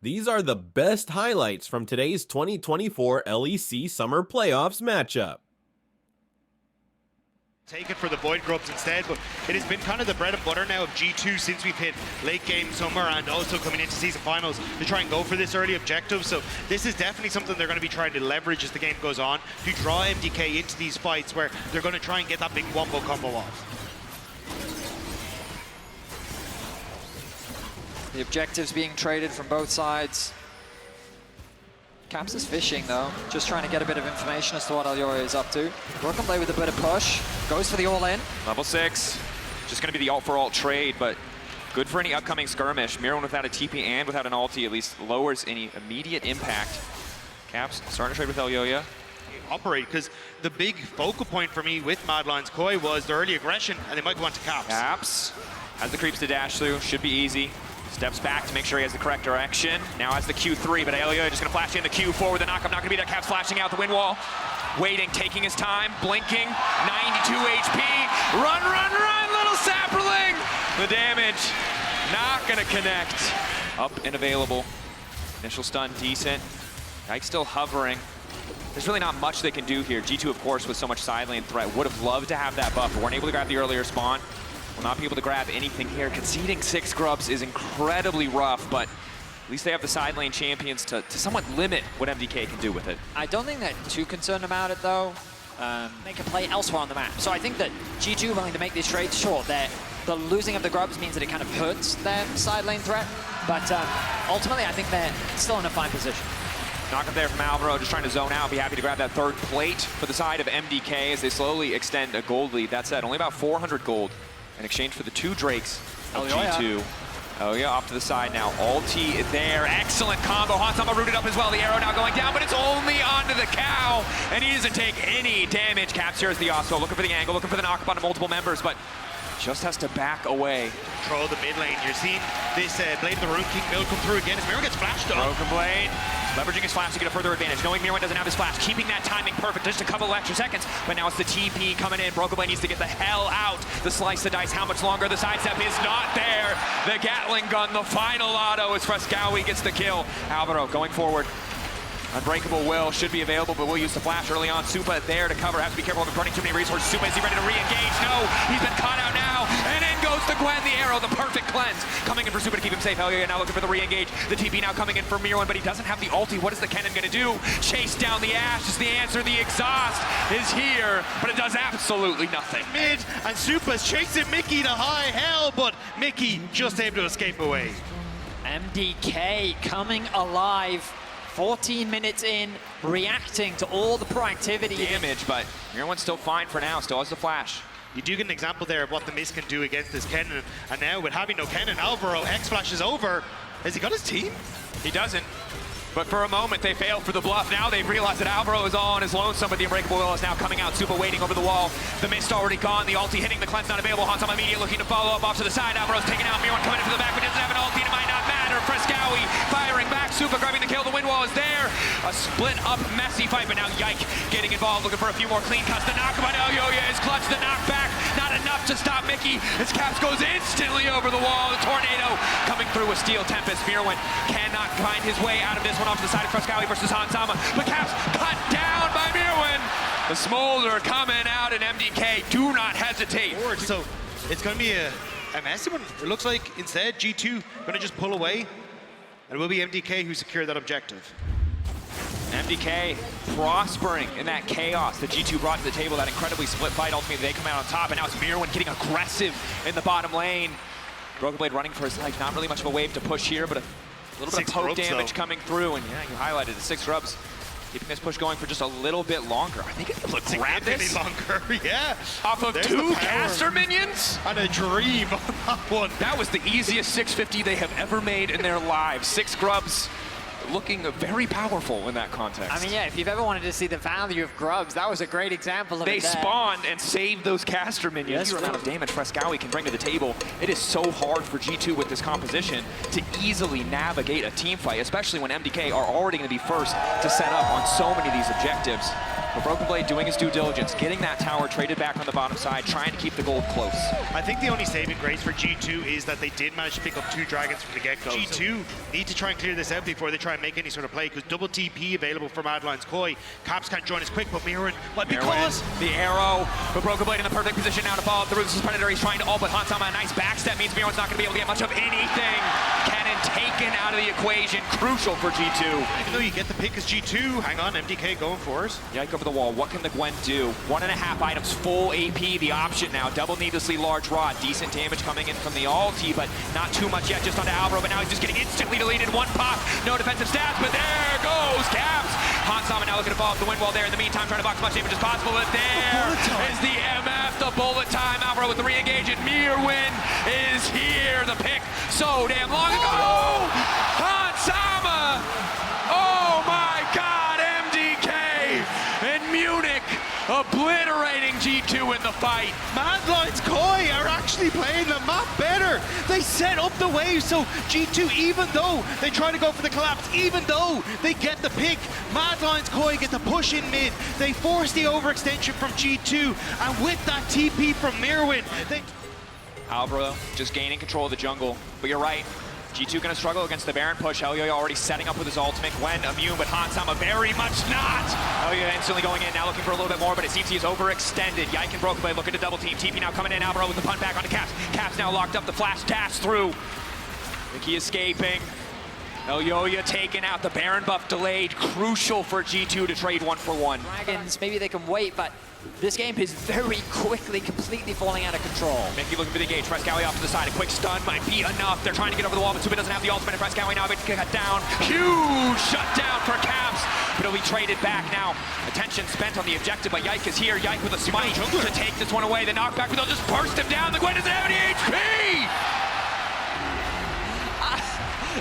These are the best highlights from today's 2024 LEC Summer Playoffs matchup. Take it for the Void Grubs instead, but it has been kind of the bread and butter now of G2 since we've hit late game summer and also coming into season finals to try and go for this early objective. So this is definitely something they're going to be trying to leverage as the game goes on to draw MDK into these fights where they're going to try and get that big wombo combo off. The objectives being traded from both sides. Caps is fishing though, just trying to get a bit of information as to what Elyoya is up to. LEC with a bit of push, goes for the all-in. Level 6, just going to be the ult-for-ult trade, but good for any upcoming skirmish. Mirren without a TP and without an ulti at least lowers any immediate impact. Caps starting to trade with Elyoya. Operate, because the big focal point for me with Mad Lions Koi was the early aggression, and they might go on to Caps. Caps has the creeps to dash through, should be easy. Steps back to make sure he has the correct direction. Now has the Q3, but Elyoya just gonna flash in the Q4 with the knockup. Not gonna be there. Caps flashing out the wind wall. Waiting, taking his time, blinking. 92 HP. Run, run, run, little sapperling. The damage not gonna connect. Up and available. Initial stun decent. Knight still hovering. There's really not much they can do here. G2, of course, with so much side lane threat, would have loved to have that buff, but weren't able to grab the earlier spawn. Will not be able to grab anything here. Conceding 6 grubs is incredibly rough, but at least they have the side lane champions to somewhat limit what MDK can do with it. I don't think they're too concerned about it though. They can play elsewhere on the map. So I think that G2 willing to make these trades, sure, the losing of the grubs means that it kind of hurts their side lane threat, but ultimately I think they're still in a fine position. Knock up there from Alvaro, just trying to zone out. Be happy to grab that third plate for the side of MDK as they slowly extend a gold lead. That said, only about 400 gold in exchange for the 2 Drakes of G2. Oh yeah, off to the side now. Ulti there, excellent combo. Hansama rooted up as well. The arrow now going down, but it's only onto the cow, and he doesn't take any damage. Caps here is the Osco, looking for the angle, looking for the knock-up onto multiple members, but just has to back away. Control the mid lane. You're seeing this Blade of the Rune King build come through again as Mirren gets flashed up. Broken Blade, leveraging his flash to get a further advantage. Knowing Mirren doesn't have his flash, keeping that timing perfect, just a couple of extra seconds. But now it's the TP coming in. Broken Blade needs to get the hell out. The slice the dice, how much longer? The sidestep is not there. The Gatling gun, the final auto as Frescowi gets the kill. Alvaro going forward. Unbreakable Will should be available, but we'll use the flash early on. Supa there to cover. Has to be careful of burning too many resources. Supa, is he ready to re-engage? No, he's been caught out now. And in goes the Gwen, the arrow, the perfect cleanse. Coming in for Supa to keep him safe. Elyoya now looking for the re-engage. The TP now coming in for Mirren, but he doesn't have the ulti. What is the cannon gonna do? Chase down the Ash is the answer. The exhaust is here, but it does absolutely nothing. Mid, and Supa's chasing Mickey to high hell, but Mickey just able to escape away. MDK coming alive. 14 minutes in, reacting to all the proactivity. Damage, but Mirren's still fine for now, still has the flash. You do get an example there of what the Mist can do against this Kennen, and now with having no Kennen, Alvaro, X-Flash is over. Has he got his team? He doesn't. But for a moment, they failed for the bluff. Now they've realized that Alvaro is all on his lonesome, but the Unbreakable Will is now coming out. Supa waiting over the wall. The Mist already gone. The ulti hitting the cleanse not available. Hansama immediate looking to follow up off to the side. Alvaro's taking out Mirren coming into the back, but doesn't have an ulti. It might not matter. Frescowi firing back. Supa grabbing the kill. The wind wall is there. A split up, messy fight, but now Yike getting involved, looking for a few more clean cuts. The knock by Elyoya is clutch. The knockback, not enough to stop Mickey. His Caps goes instantly over the wall. The tornado coming through with Steel Tempest. Mirren cannot find his way out of this one off to the side of Frescowi versus Hansama. But Caps cut down by Mirren. The Smolder coming out, and MDK do not hesitate. So it's going to be a messy one. It looks like instead G2 going to just pull away, and it will be MDK who secured that objective. MDK prospering in that chaos that G2 brought to the table, that incredibly split fight. Ultimately, they come out on top, and now it's Mirren getting aggressive in the bottom lane. Broken Blade running for his life. Not really much of a wave to push here, but a little bit of poke damage coming through. And yeah, you highlighted the 6 grubs. Keeping this push going for just a little bit longer. Are they going to be able to grab this? Longer, yeah. Off of There's 2 caster minions? And a dream on that one. That was the easiest 650 they have ever made in their lives. 6 grubs looking very powerful in that context. I mean, yeah, if you've ever wanted to see the value of grubs, that was a great example of it. They spawned and saved those caster minions. The amount of damage Frescowi can bring to the table. It is so hard for G2 with this composition to easily navigate a team fight, especially when MDK are already going to be first to set up on so many of these objectives. But Broken Blade doing his due diligence, getting that tower traded back on the bottom side, trying to keep the gold close. I think the only saving grace for G2 is that they did manage to pick up 2 dragons from the get-go. G2 need to try and clear this out before they try and make any sort of play, because double TP available from Madline's Koi. Caps can't join as quick, but Mirwin might be close. The arrow, but Broken Blade in the perfect position now to follow through. This is Predator, he's trying to ult, but Hansama, a nice backstep means Mirwin's not going to be able to get much of anything. Cannon taken out of the equation, crucial for G2. Even though you get the pick as G2, hang on, MDK going for us. Yike over the wall, what can the Gwen do? 1.5 items, full AP, the option now. Double needlessly large rod, decent damage coming in from the ulti, but not too much yet, just onto Alvaro, but now he's just getting instantly deleted. 1 pop, no defensive stats, but there goes Caps. Hansama now looking to fall off the wind wall there. In the meantime, trying to box as much damage as possible, but there is the MF, the bullet time. Alvaro with the re-engage, and Mirwin is here. The pick so damn long ago. Hansama! Oh my God, MDK in Munich, obliterating G2 in the fight. Madline's Koi are actually playing the map better. They set up the wave, so G2, even though they try to go for the collapse, even though they get the pick, Madline's Koi get the push in mid. They force the overextension from G2, and with that TP from Mirwin, they... Alvaro just gaining control of the jungle, but you're right. G2 gonna struggle against the Baron push. Elyoya already setting up with his ultimate. Gwen immune, but Hansama very much not. Elyoya instantly going in, now looking for a little bit more, but it seems he is overextended. Yike and Broken Blade looking to double team. TP now coming in, Alvaro with the punt back onto Caps. Caps now locked up, the flash dash through. Mickey escaping. Elyoya taken out, the Baron buff delayed. Crucial for G2 to trade 1-for-1. Dragons, maybe they can wait, but this game is very quickly, completely falling out of control. Mickey looking for the engage. Frescowi off to the side. A quick stun might be enough. They're trying to get over the wall, but Suba doesn't have the ultimate. And Frescowi now able to cut down. Huge shutdown for Caps, but it'll be traded back now. Attention spent on the objective, but Yike is here. Yike with a smite to take this one away. The knockback, but they'll just burst him down. The Gwen doesn't have any HP!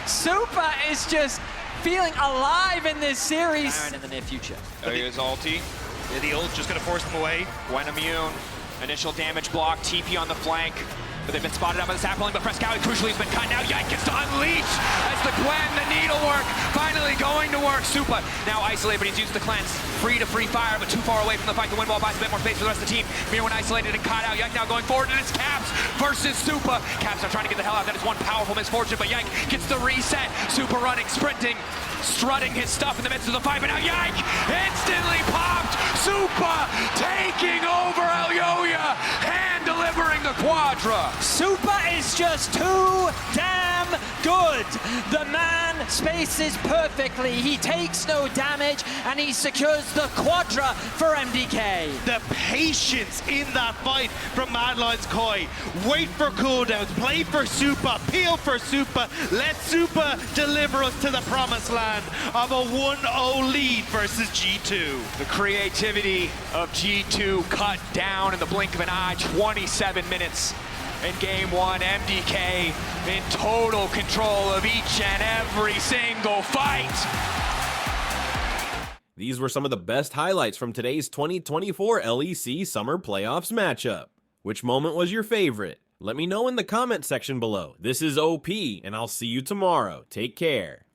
Super is just feeling alive in this series. In the near future. There is ulti. Yeah, the ult just gonna force them away. Gwen immune. Initial damage block. TP on the flank. But they've been spotted out by the sapling, but Frescowi crucially has been cut. Now Yike gets to unleash as the Gwen, the needlework, finally going to work. Supa now isolated, but he's used the cleanse. Free to free fire, but too far away from the fight. The wind wall buys a bit more space for the rest of the team. Mirwin isolated and caught out. Yike now going forward, and it's Caps versus Supa. Caps are trying to get the hell out. That is one powerful misfortune, but Yike gets the reset. Supa running, sprinting, strutting his stuff in the midst of the fight, but now Yike instantly popped. Supa taking over Elyoya, hand delivering the Quadra. Super is just too damn good. The man spaces perfectly. He takes no damage, and he secures the Quadra for MDK. The patience in that fight from Madline's Koi. Wait for cooldowns, play for Supa, peel for Supa, let Supa deliver us to the promised land of a 1-0 lead versus G2. The creativity of G2 cut down in the blink of an eye. 27 minutes in game 1. MDK in total control of each and every single fight. These were some of the best highlights from today's 2024 LEC Summer Playoffs matchup. Which moment was your favorite? Let me know in the comment section below. This is OP, and I'll see you tomorrow. Take care.